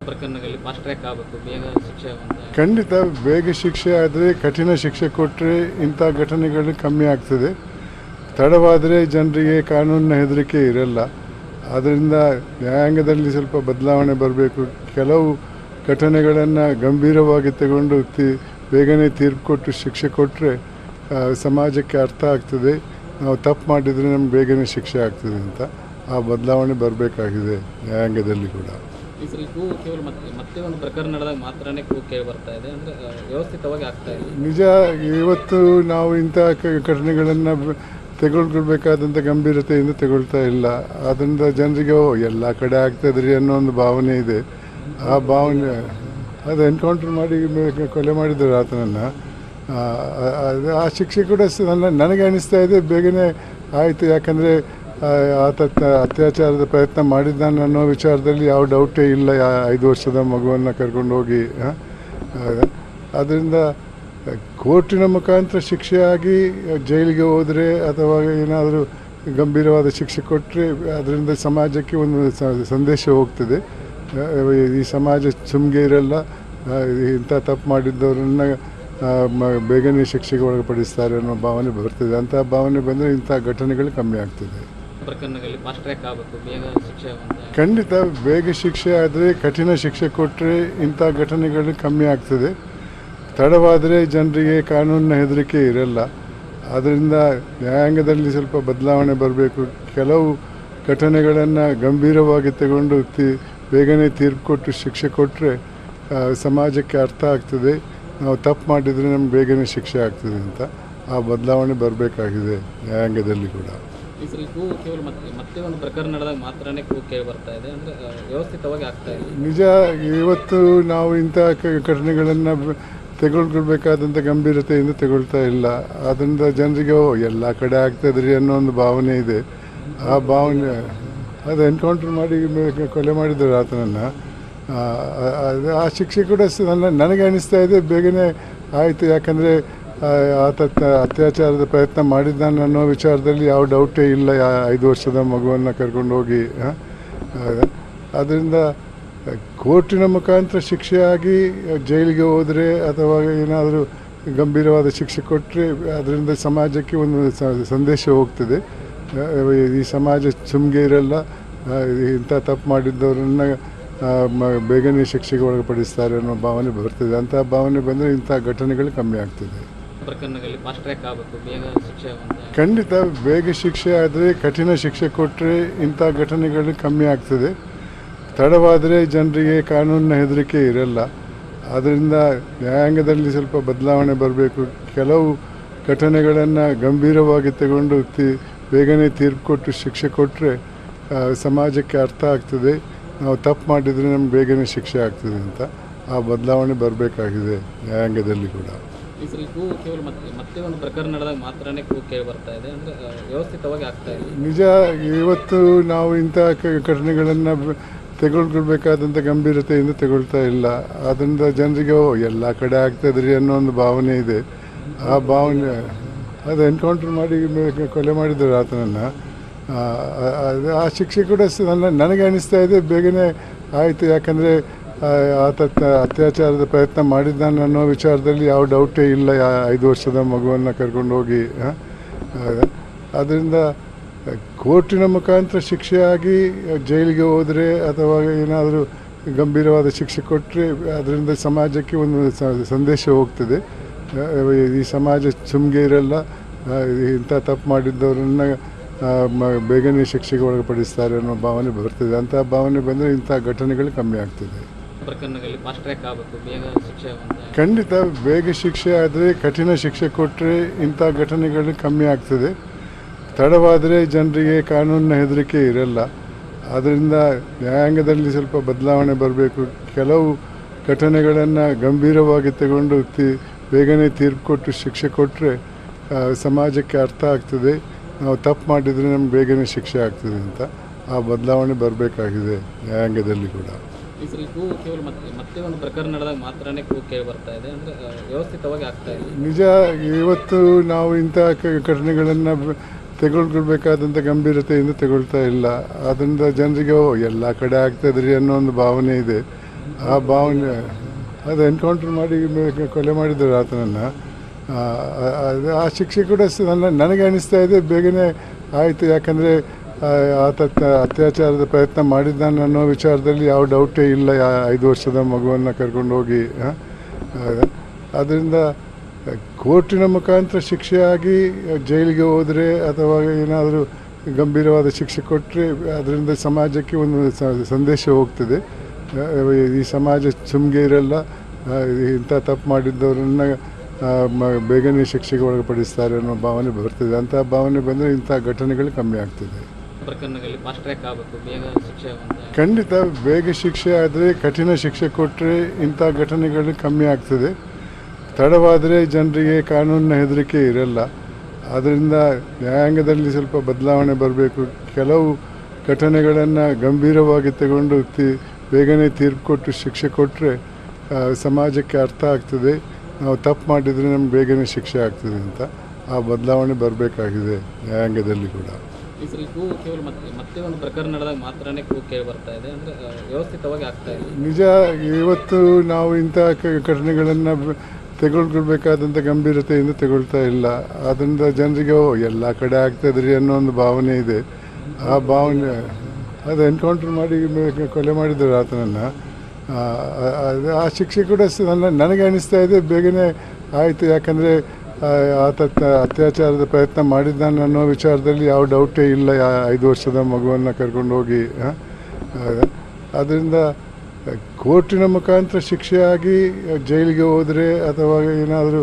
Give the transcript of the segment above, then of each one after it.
ಪ್ರಕರಣಗಳಲ್ಲಿ fast track ಆಗಬೇಕು, ಬೇಗ ಶಿಕ್ಷೆ ಅಂತ. ಖಂಡಿತ ಬೇಗ ಶಿಕ್ಷೆ ಆದರೆ, ಕಠಿಣ ಶಿಕ್ಷೆ ಕೊಟ್ಟರೆ ಇಂಥ ಘಟನೆಗಳು ಕಮ್ಮಿ ಆಗ್ತದೆ. ತಡವಾದರೆ ಜನರಿಗೆ ಕಾನೂನಿನ ಹೆದರಿಕೆ ಇರಲ್ಲ. ಆದ್ದರಿಂದ ನ್ಯಾಯಾಂಗದಲ್ಲಿ ಸ್ವಲ್ಪ ಬದಲಾವಣೆ ಬರಬೇಕು. ಕೆಲವು ಘಟನೆಗಳನ್ನು ಗಂಭೀರವಾಗಿ ತಗೊಂಡು ಬೇಗನೆ ತೀರ್ಪು ಕೊಟ್ಟು ಶಿಕ್ಷೆ ಕೊಟ್ಟರೆ ಸಮಾಜಕ್ಕೆ ಅರ್ಥ ಆಗ್ತದೆ. ನಾವು ತಪ್ಪು ಮಾಡಿದರೆ ನಮ್ಗೆ ಬೇಗನೆ ಶಿಕ್ಷೆ ಆಗ್ತದೆ ಅಂತ ಆ ಬದಲಾವಣೆ ಬರಬೇಕಾಗಿದೆ ನ್ಯಾಯಾಂಗದಲ್ಲಿ ಕೂಡ. ಈ ಸಲ ಕೂಗು ಕೇವಲ ಮತ್ತೆ ಒಂದು ಪ್ರಕರಣ ನಡೆದಾಗ ಮಾತ್ರನೇ ಕೂಗು ಕೇಳಿ ಬರ್ತಾ ಇದೆ, ಅಂದರೆ ವ್ಯವಸ್ಥಿತವಾಗಿ ಆಗ್ತಾ ಇದೆ. ನಿಜ, ಇವತ್ತು ನಾವು ಇಂಥ ಘಟನೆಗಳನ್ನು ತೆಗೆದುಕೊಳ್ಬೇಕಾದಂಥ ಗಂಭೀರತೆಯಿಂದ ತಗೊಳ್ತಾ ಇಲ್ಲ. ಅದರಿಂದ ಜನರಿಗೆ ಎಲ್ಲ ಕಡೆ ಆಗ್ತಾಯಿದ್ರಿ ಅನ್ನೋ ಒಂದು ಭಾವನೆ ಇದೆ. ಆ ಭಾವನೆ ಅದು ಎನ್ಕೌಂಟರ್ ಮಾಡಿ ಕೊಲೆ ಮಾಡಿದ್ದಾರೆ ಆತನನ್ನು. ಆ ಶಿಕ್ಷೆ ಕೂಡ ನನಗೆ ಅನಿಸ್ತಾ ಇದೆ ಬೇಗನೆ ಆಯಿತು. ಯಾಕಂದರೆ ಆತ ಅತ್ಯಾಚಾರದ ಪ್ರಯತ್ನ ಮಾಡಿದ್ದಾನೆ ಅನ್ನೋ ವಿಚಾರದಲ್ಲಿ ಯಾವ ಡೌಟೇ ಇಲ್ಲ. 5 ವರ್ಷದ ಮಗುವನ್ನು ಕರ್ಕೊಂಡು ಹೋಗಿ ಅದರಿಂದ ಕೋರ್ಟಿನ ಮುಖಾಂತರ ಶಿಕ್ಷೆಯಾಗಿ ಜೈಲಿಗೆ ಹೋದರೆ ಅಥವಾ ಏನಾದರೂ ಗಂಭೀರವಾದ ಶಿಕ್ಷೆ ಕೊಟ್ಟರೆ ಅದರಿಂದ ಸಮಾಜಕ್ಕೆ ಒಂದು ಸಂದೇಶ ಹೋಗ್ತದೆ. ಈ ಸಮಾಜ ಸುಮ್ಗೆ ಇರಲ್ಲ. ಇಂಥ ತಪ್ಪು ಮಾಡಿದ್ದವರನ್ನು ಬೇಗನೆ ಶಿಕ್ಷೆಗೆ ಒಳಪಡಿಸ್ತಾರೆ ಅನ್ನೋ ಭಾವನೆ ಬರ್ತದೆ. ಅಂಥ ಭಾವನೆ ಬಂದರೆ ಇಂಥ ಘಟನೆಗಳು ಕಮ್ಮಿ ಆಗ್ತದೆ. ಪ್ರಕರಣಗಳಲ್ಲಿ ಫಾಸ್ಟ್ ಟ್ರ್ಯಾಕ್ ಆಗಬೇಕು, ಬೇಗ ಶಿಕ್ಷೆ ಅಂತ. ಖಂಡಿತ ಬೇಗ ಶಿಕ್ಷೆ ಆದರೆ, ಕಠಿಣ ಶಿಕ್ಷೆ ಕೊಟ್ಟರೆ ಇಂಥ ಘಟನೆಗಳು ಕಮ್ಮಿ ಆಗ್ತದೆ. ತಡವಾದರೆ ಜನರಿಗೆ ಕಾನೂನಿನ ಹೆದರಿಕೆ ಇರಲ್ಲ. ಆದ್ದರಿಂದ ನ್ಯಾಯಾಂಗದಲ್ಲಿ ಸ್ವಲ್ಪ ಬದಲಾವಣೆ ಬರಬೇಕು. ಕೆಲವು ಘಟನೆಗಳನ್ನು ಗಂಭೀರವಾಗಿ ತಗೊಂಡು ಬೇಗನೆ ತೀರ್ಪು ಕೊಟ್ಟು ಶಿಕ್ಷೆ ಕೊಟ್ಟರೆ ಸಮಾಜಕ್ಕೆ ಅರ್ಥ ಆಗ್ತದೆ. ನಾವು ತಪ್ಪು ಮಾಡಿದರೆ ನಮ್ಗೆ ಬೇಗನೆ ಶಿಕ್ಷೆ ಆಗ್ತದೆ ಅಂತ ಆ ಬದಲಾವಣೆ ಬರಬೇಕಾಗಿದೆ ನ್ಯಾಯಾಂಗದಲ್ಲಿ ಕೂಡ. ಈ ಸಲ ಕೂಗು ಕೇವಲ ಮತ್ತೆ ಒಂದು ಪ್ರಕರಣ ನಡೆದಾಗ ಮಾತ್ರನೇ ಕೂಗು ಕೇಳಿ ಬರ್ತಾ ಇದೆ, ಅಂದರೆ ವ್ಯವಸ್ಥಿತವಾಗಿ ಆಗ್ತಾ ಇದೆ. ನಿಜ, ಇವತ್ತು ನಾವು ಇಂಥ ಘಟನೆಗಳನ್ನು ತೆಗೆದುಕೊಳ್ಬೇಕಾದಂಥ ಗಂಭೀರತೆಯಿಂದ ತಗೊಳ್ತಾ ಇಲ್ಲ. ಅದರಿಂದ ಜನರಿಗೆ ಎಲ್ಲ ಕಡೆ ಆಗ್ತಾಯಿದ್ರಿ ಅನ್ನೋ ಒಂದು ಭಾವನೆ ಇದೆ. ಆ ಭಾವನೆ ಅದು ಎನ್ಕೌಂಟರ್ ಮಾಡಿ ಕೊಲೆ ಮಾಡಿದ್ದಾರೆ ಆತನನ್ನು. ಆ ಶಿಕ್ಷೆ ಕೂಡ ನನಗೆ ಅನಿಸ್ತಾ ಇದೆ ಬೇಗನೆ ಆಯಿತು. ಯಾಕಂದರೆ ಆತ ಅತ್ಯಾಚಾರದ ಪ್ರಯತ್ನ ಮಾಡಿದ್ದಾನೆ ಅನ್ನೋ ವಿಚಾರದಲ್ಲಿ ಯಾವ ಡೌಟೇ ಇಲ್ಲ. 5 ವರ್ಷದ ಮಗುವನ್ನು ಕರ್ಕೊಂಡು ಹೋಗಿ ಅದರಿಂದ ಕೋರ್ಟಿನ ಮುಖಾಂತರ ಶಿಕ್ಷೆಯಾಗಿ ಜೈಲಿಗೆ ಹೋದರೆ ಅಥವಾ ಏನಾದರೂ ಗಂಭೀರವಾದ ಶಿಕ್ಷೆ ಕೊಟ್ಟರೆ ಅದರಿಂದ ಸಮಾಜಕ್ಕೆ ಒಂದು ಸಂದೇಶ ಹೋಗ್ತದೆ. ಈ ಸಮಾಜ ಸುಮ್ಗೆ ಇರಲ್ಲ. ಇಂಥ ತಪ್ಪು ಮಾಡಿದ್ದವರನ್ನು ಬೇಗನೆ ಶಿಕ್ಷೆಗೆ ಒಳಪಡಿಸ್ತಾರೆ ಅನ್ನೋ ಭಾವನೆ ಬರ್ತದೆ. ಅಂಥ ಭಾವನೆ ಬಂದರೆ ಇಂಥ ಘಟನೆಗಳು ಕಮ್ಮಿ ಆಗ್ತದೆ. ಪ್ರಕರಣಗಳಲ್ಲಿ ಫಾಸ್ಟ್ ಟ್ರ್ಯಾಕ್ ಆಗಬೇಕು, ಬೇಗ ಶಿಕ್ಷೆ ಅಂತ. ಖಂಡಿತ ಬೇಗ ಶಿಕ್ಷೆ ಆದರೆ, ಕಠಿಣ ಶಿಕ್ಷೆ ಕೊಟ್ಟರೆ ಇಂಥ ಘಟನೆಗಳು ಕಮ್ಮಿ ಆಗ್ತದೆ. ತಡವಾದರೆ ಜನರಿಗೆ ಕಾನೂನಿನ ಹೆದರಿಕೆ ಇರಲ್ಲ. ಅದರಿಂದ ನ್ಯಾಯಾಂಗದಲ್ಲಿ ಸ್ವಲ್ಪ ಬದಲಾವಣೆ ಬರಬೇಕು. ಕೆಲವು ಘಟನೆಗಳನ್ನು ಗಂಭೀರವಾಗಿ ತಗೊಂಡು ಬೇಗನೆ ತೀರ್ಪು ಕೊಟ್ಟು ಶಿಕ್ಷೆ ಕೊಟ್ಟರೆ ಸಮಾಜಕ್ಕೆ ಅರ್ಥ ಆಗ್ತದೆ. ನಾವು ತಪ್ಪು ಮಾಡಿದರೆ ನಮ್ಗೆ ಬೇಗನೆ ಶಿಕ್ಷೆ ಆಗ್ತದೆ ಅಂತ ಆ ಬದಲಾವಣೆ ಬರಬೇಕಾಗಿದೆ ನ್ಯಾಯಾಂಗದಲ್ಲಿ ಕೂಡ. ಈ ಸಲ ಕೂಗು ಕೇವಲ ಮತ್ತೆ ಒಂದು ಪ್ರಕರಣ ನಡೆದಾಗ ಮಾತ್ರನೇ ಕೂಗು ಕೇಳಿ ಬರ್ತಾ ಇದೆ, ಅಂದರೆ ವ್ಯವಸ್ಥಿತವಾಗಿ ಆಗ್ತಾ ಇದೆ. ನಿಜ, ಇವತ್ತು ನಾವು ಇಂಥ ಘಟನೆಗಳನ್ನು ತೆಗೆದುಕೊಳ್ಬೇಕಾದಂಥ ಗಂಭೀರತೆಯಿಂದ ತಗೊಳ್ತಾ ಇಲ್ಲ. ಅದರಿಂದ ಜನರಿಗೆ ಎಲ್ಲ ಕಡೆ ಆಗ್ತಾಯಿದ್ರಿ ಅನ್ನೋ ಒಂದು ಭಾವನೆ ಇದೆ. ಆ ಭಾವನೆ ಅದು ಎನ್ಕೌಂಟರ್ ಮಾಡಿ ಕೊಲೆ ಮಾಡಿದ್ದಾರೆ ಆತನನ್ನು. ಆ ಶಿಕ್ಷೆ ಕೂಡ ನನಗೆ ಅನಿಸ್ತಾ ಇದೆ ಬೇಗನೆ ಆಯಿತು. ಯಾಕಂದರೆ ಆತ ಅತ್ಯಾಚಾರದ ಪ್ರಯತ್ನ ಮಾಡಿದ್ದಾನೆ ಅನ್ನೋ ವಿಚಾರದಲ್ಲಿ ಯಾವ ಡೌಟೇ ಇಲ್ಲ. 5 ವರ್ಷದ ಮಗುವನ್ನು ಕರ್ಕೊಂಡು ಹೋಗಿ ಅದರಿಂದ ಕೋರ್ಟಿನ ಮುಖಾಂತರ ಶಿಕ್ಷೆಯಾಗಿ ಜೈಲಿಗೆ ಹೋದರೆ ಅಥವಾ ಏನಾದರೂ ಗಂಭೀರವಾದ ಶಿಕ್ಷೆ ಕೊಟ್ಟರೆ ಅದರಿಂದ ಸಮಾಜಕ್ಕೆ ಒಂದು ಸಂದೇಶ ಹೋಗ್ತದೆ. ಈ ಸಮಾಜ ಸುಮ್ಗೆ ಇರಲ್ಲ. ಇಂಥ ತಪ್ಪು ಮಾಡಿದ್ದವರನ್ನು ಬೇಗನೆ ಶಿಕ್ಷೆಗೆ ಒಳಪಡಿಸ್ತಾರೆ ಅನ್ನೋ ಭಾವನೆ ಬರ್ತದೆ. ಅಂಥ ಭಾವನೆ ಬಂದರೆ ಇಂಥ ಘಟನೆಗಳು ಕಮ್ಮಿ ಆಗ್ತದೆ. ಪ್ರಕರಣಗಳಲ್ಲಿ ಫಾಸ್ಟ್ ಟ್ರ್ಯಾಕ್ ಆಗಬೇಕು, ಬೇಗ ಶಿಕ್ಷೆ ಅಂತ. ಖಂಡಿತ ಬೇಗ ಶಿಕ್ಷೆ ಆದರೆ, ಕಠಿಣ ಶಿಕ್ಷೆ ಕೊಟ್ಟರೆ ಇಂಥ ಘಟನೆಗಳು ಕಮ್ಮಿ ಆಗ್ತದೆ. ತಡವಾದರೆ ಜನರಿಗೆ ಕಾನೂನಿನ ಹೆದರಿಕೆ ಇರಲ್ಲ. ಅದರಿಂದ ನ್ಯಾಯಾಂಗದಲ್ಲಿ ಸ್ವಲ್ಪ ಬದಲಾವಣೆ ಬರಬೇಕು. ಕೆಲವು ಘಟನೆಗಳನ್ನು ಗಂಭೀರವಾಗಿ ತಗೊಂಡು ಬೇಗನೆ ತೀರ್ಪು ಕೊಟ್ಟು ಶಿಕ್ಷೆ ಕೊಟ್ಟರೆ ಸಮಾಜಕ್ಕೆ ಅರ್ಥ ಆಗ್ತದೆ. ನಾವು ತಪ್ಪು ಮಾಡಿದರೆ ನಮ್ಗೆ ಬೇಗನೆ ಶಿಕ್ಷೆ ಆಗ್ತದೆ ಅಂತ ಆ ಬದಲಾವಣೆ ಬರಬೇಕಾಗಿದೆ ನ್ಯಾಯಾಂಗದಲ್ಲಿ ಕೂಡ. ಈ ಸಲ ಕೂಗು ಕೇವಲ ಮತ್ತೆ ಒಂದು ಪ್ರಕರಣ ನಡೆದಾಗ ಮಾತ್ರನೇ ಕೂಗು ಕೇಳಿ ಬರ್ತಾ ಇದೆ, ಅಂದರೆ ವ್ಯವಸ್ಥಿತವಾಗಿ ಆಗ್ತಾ ಇದೆ. ನಿಜ, ಇವತ್ತು ನಾವು ಇಂಥ ಘಟನೆಗಳನ್ನು ತೆಗೆದುಕೊಳ್ಬೇಕಾದಂಥ ಗಂಭೀರತೆಯಿಂದ ತಗೊಳ್ತಾ ಇಲ್ಲ. ಅದರಿಂದ ಜನರಿಗೆ ಎಲ್ಲ ಕಡೆ ಆಗ್ತಾಯಿದ್ರಿ ಅನ್ನೋ ಒಂದು ಭಾವನೆ ಇದೆ. ಆ ಭಾವನೆ ಅದು ಎನ್ಕೌಂಟರ್ ಮಾಡಿ ಕೊಲೆ ಮಾಡಿದ್ದಾರೆ ಆತನನ್ನು. ಆ ಶಿಕ್ಷೆ ಕೂಡ ನನಗೆ ಅನಿಸ್ತಾ ಇದೆ ಬೇಗನೆ ಆಯಿತು. ಯಾಕಂದರೆ ಆತ ಅತ್ಯಾಚಾರದ ಪ್ರಯತ್ನ ಮಾಡಿದ್ದಾನೆ ಅನ್ನೋ ವಿಚಾರದಲ್ಲಿ ಯಾವ ಡೌಟೇ ಇಲ್ಲ. 5 ವರ್ಷದ ಮಗುವನ್ನು ಕರ್ಕೊಂಡು ಹೋಗಿ ಅದರಿಂದ ಕೋರ್ಟಿನ ಮುಖಾಂತರ ಶಿಕ್ಷೆಯಾಗಿ ಜೈಲಿಗೆ ಹೋದರೆ ಅಥವಾ ಏನಾದರೂ ಗಂಭೀರವಾದ ಶಿಕ್ಷೆ ಕೊಟ್ಟರೆ ಅದರಿಂದ ಸಮಾಜಕ್ಕೆ ಒಂದು ಸಂದೇಶ ಹೋಗ್ತದೆ. ಈ ಸಮಾಜ ಸುಮ್ಗೆ ಇರಲ್ಲ, ಇಂಥ ತಪ್ಪು ಮಾಡಿದ್ದವರನ್ನು ಬೇಗನೆ ಶಿಕ್ಷೆಗೆ ಒಳಪಡಿಸ್ತಾರೆ ಅನ್ನೋ ಭಾವನೆ ಬರ್ತದೆ. ಅಂಥ ಭಾವನೆ ಬಂದರೆ ಇಂಥ ಘಟನೆಗಳು ಕಮ್ಮಿ ಆಗ್ತದೆ. ಪ್ರಕರಣಗಳಲ್ಲಿ ಫಾಸ್ಟ್ ಟ್ರ್ಯಾಕ್ ಆಗಬೇಕು, ಬೇಗ ಶಿಕ್ಷೆ ಖಂಡಿತ ಬೇಗ ಶಿಕ್ಷೆ ಆದರೆ, ಕಠಿಣ ಶಿಕ್ಷೆ ಕೊಟ್ಟರೆ ಇಂಥ ಘಟನೆಗಳು ಕಮ್ಮಿ ಆಗ್ತದೆ. ತಡವಾದರೆ ಜನರಿಗೆ ಕಾನೂನಿನ ಹೆದರಿಕೆ ಇರಲ್ಲ. ಆದ್ದರಿಂದ ನ್ಯಾಯಾಂಗದಲ್ಲಿ ಸ್ವಲ್ಪ ಬದಲಾವಣೆ ಬರಬೇಕು. ಕೆಲವು ಘಟನೆಗಳನ್ನು ಗಂಭೀರವಾಗಿ ತಗೊಂಡು ಬೇಗನೆ ತೀರ್ಪು ಕೊಟ್ಟು ಶಿಕ್ಷೆ ಕೊಟ್ಟರೆ ಸಮಾಜಕ್ಕೆ ಅರ್ಥ ಆಗ್ತದೆ. ನಾವು ತಪ್ಪು ಮಾಡಿದರೆ ನಮ್ಗೆ ಬೇಗನೆ ಶಿಕ್ಷೆ ಆಗ್ತದೆ ಅಂತ ಆ ಬದಲಾವಣೆ ಬರಬೇಕಾಗಿದೆ ನ್ಯಾಯಾಂಗದಲ್ಲಿ ಕೂಡ. ಈ ಸಲ ಕೂಗು ಕೇವಲ ಮತ್ತೆ ಒಂದು ಪ್ರಕರಣ ನಡೆದಾಗ ಮಾತ್ರನೇ ಕೂಗು ಕೇಳಿ ಬರ್ತಾ ಇದೆ, ಅಂದರೆ ವ್ಯವಸ್ಥಿತವಾಗಿ ಆಗ್ತಾ ಇದೆ. ನಿಜ, ಇವತ್ತು ನಾವು ಇಂಥ ಘಟನೆಗಳನ್ನು ತೆಗೆದುಕೊಳ್ಬೇಕಾದಂಥ ಗಂಭೀರತೆಯಿಂದ ತಗೊಳ್ತಾ ಇಲ್ಲ. ಅದರಿಂದ ಜನರಿಗೆ ಎಲ್ಲ ಕಡೆ ಆಗ್ತಾಯಿದ್ರಿ ಅನ್ನೋ ಒಂದು ಭಾವನೆ ಇದೆ. ಆ ಭಾವನೆ ಅದು ಎನ್ಕೌಂಟರ್ ಮಾಡಿ ಕೊಲೆ ಮಾಡಿದ್ದಾರೆ ಆತನನ್ನು. ಆ ಶಿಕ್ಷೆ ಕೂಡ ನನಗೆ ಅನಿಸ್ತಾ ಇದೆ ಬೇಗನೆ ಆಯಿತು. ಯಾಕಂದರೆ ಆತ ಅತ್ಯಾಚಾರದ ಪ್ರಯತ್ನ ಮಾಡಿದ್ದಾನೆ ಅನ್ನೋ ವಿಚಾರದಲ್ಲಿ ಯಾವ ಡೌಟೇ ಇಲ್ಲ. 5 ವರ್ಷದ ಮಗುವನ್ನು ಕರ್ಕೊಂಡು ಹೋಗಿ ಅದರಿಂದ ಕೋರ್ಟಿನ ಮುಖಾಂತರ ಶಿಕ್ಷೆಯಾಗಿ ಜೈಲಿಗೆ ಹೋದರೆ ಅಥವಾ ಏನಾದರೂ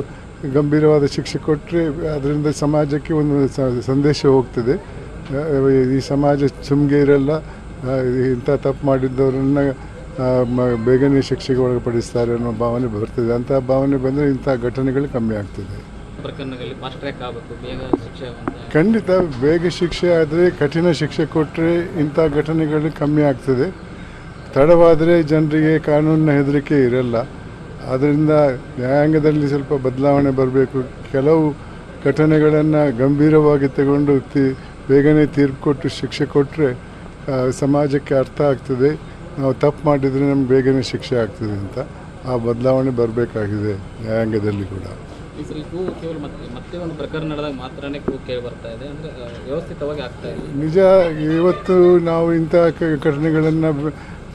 ಗಂಭೀರವಾದ ಶಿಕ್ಷೆ ಕೊಟ್ಟರೆ ಅದರಿಂದ ಸಮಾಜಕ್ಕೆ ಒಂದು ಸಂದೇಶ ಹೋಗ್ತದೆ. ಈ ಸಮಾಜ ಸುಮ್ಗೆ ಇರಲ್ಲ, ಇಂಥ ತಪ್ಪು ಮಾಡಿದ್ದವರನ್ನು ಬೇಗನೆ ಶಿಕ್ಷೆಗೆ ಒಳಪಡಿಸ್ತಾರೆ ಅನ್ನೋ ಭಾವನೆ ಬರ್ತದೆ. ಅಂಥ ಭಾವನೆ ಬಂದರೆ ಇಂಥ ಘಟನೆಗಳು ಕಮ್ಮಿ ಆಗ್ತದೆ. ಪ್ರಕರಣಗಳಲ್ಲಿ ಫಾಸ್ಟ್ ಟ್ರ್ಯಾಕ್ ಆಗಬೇಕು, ಬೇಗ ಶಿಕ್ಷೆ ಖಂಡಿತ ಬೇಗ ಶಿಕ್ಷೆ ಆದರೆ, ಕಠಿಣ ಶಿಕ್ಷೆ ಕೊಟ್ಟರೆ ಇಂಥ ಘಟನೆಗಳು ಕಮ್ಮಿ ಆಗ್ತದೆ. ತಡವಾದರೆ ಜನರಿಗೆ ಕಾನೂನಿನ ಹೆದರಿಕೆ ಇರಲ್ಲ. ಆದ್ದರಿಂದ ನ್ಯಾಯಾಂಗದಲ್ಲಿ ಸ್ವಲ್ಪ ಬದಲಾವಣೆ ಬರಬೇಕು. ಕೆಲವು ಘಟನೆಗಳನ್ನು ಗಂಭೀರವಾಗಿ ತಗೊಂಡು ಬೇಗನೆ ತೀರ್ಪು ಕೊಟ್ಟು ಶಿಕ್ಷೆ ಕೊಟ್ಟರೆ ಸಮಾಜಕ್ಕೆ ಅರ್ಥ ಆಗ್ತದೆ. ನಾವು ತಪ್ಪು ಮಾಡಿದರೆ ನಮ್ಗೆ ಬೇಗನೆ ಶಿಕ್ಷೆ ಆಗ್ತದೆ ಅಂತ ಆ ಬದಲಾವಣೆ ಬರಬೇಕಾಗಿದೆ ನ್ಯಾಯಾಂಗದಲ್ಲಿ ಕೂಡ. ಈ ಸಲ ಕೂಗು ಕೇವಲ ಮತ್ತೆ ಒಂದು ಪ್ರಕರಣ ನಡೆದಾಗ ಮಾತ್ರನೇ ಕೂಗು ಕೇಳಿ ಬರ್ತಾ ಇದೆ, ಅಂದರೆ ವ್ಯವಸ್ಥಿತವಾಗಿ ಆಗ್ತಾ ಇದೆ. ನಿಜ, ಇವತ್ತು ನಾವು ಇಂಥ ಘಟನೆಗಳನ್ನು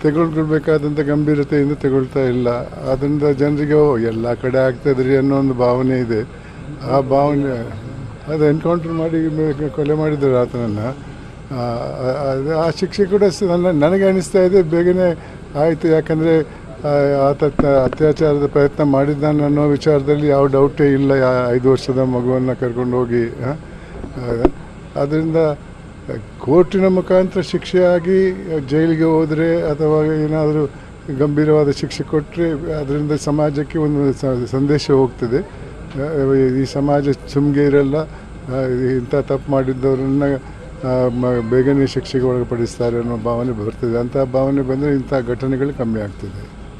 ತೆಗೆದುಕೊಳ್ಬೇಕಾದಂಥ ಗಂಭೀರತೆಯಿಂದ ತಗೊಳ್ತಾ ಇಲ್ಲ. ಅದರಿಂದ ಜನರಿಗೆ ಎಲ್ಲ ಕಡೆ ಆಗ್ತಾಯಿದ್ರಿ ಅನ್ನೋ ಒಂದು ಭಾವನೆ ಇದೆ. ಆ ಭಾವನೆ ಅದು ಎನ್ಕೌಂಟರ್ ಮಾಡಿ ಕೊಲೆ ಮಾಡಿದ್ದಾರೆ ಆತನನ್ನು. ಆ ಶಿಕ್ಷೆ ಕೂಡ ನನಗೆ ಅನಿಸ್ತಾ ಇದೆ ಬೇಗನೆ ಆಯಿತು. ಯಾಕಂದರೆ ಆತ ಅತ್ಯಾಚಾರದ ಪ್ರಯತ್ನ ಮಾಡಿದ್ದಾನೆ ಅನ್ನೋ ವಿಚಾರದಲ್ಲಿ ಯಾವ ಡೌಟೇ ಇಲ್ಲ. 5 ವರ್ಷದ ಮಗುವನ್ನು ಕರ್ಕೊಂಡು ಹೋಗಿ ಅದರಿಂದ ಕೋರ್ಟಿನ ಮುಖಾಂತರ ಶಿಕ್ಷೆಯಾಗಿ ಜೈಲಿಗೆ ಹೋದರೆ ಅಥವಾ ಏನಾದರೂ ಗಂಭೀರವಾದ ಶಿಕ್ಷೆ ಕೊಟ್ಟರೆ ಅದರಿಂದ ಸಮಾಜಕ್ಕೆ ಒಂದು ಸಂದೇಶ ಹೋಗ್ತದೆ. ಈ ಸಮಾಜ ಸುಮ್ಗೆ ಇರಲ್ಲ, ಇಂಥ ತಪ್ಪು ಮಾಡಿದ್ದವರನ್ನು ಬೇಗನೆ ಶಿಕ್ಷೆಗೆ ಒಳಪಡಿಸ್ತಾರೆ ಅನ್ನೋ ಭಾವನೆ ಬರ್ತದೆ. ಅಂಥ ಭಾವನೆ ಬಂದರೆ ಇಂಥ ಘಟನೆಗಳು ಕಮ್ಮಿ ಆಗ್ತದೆ.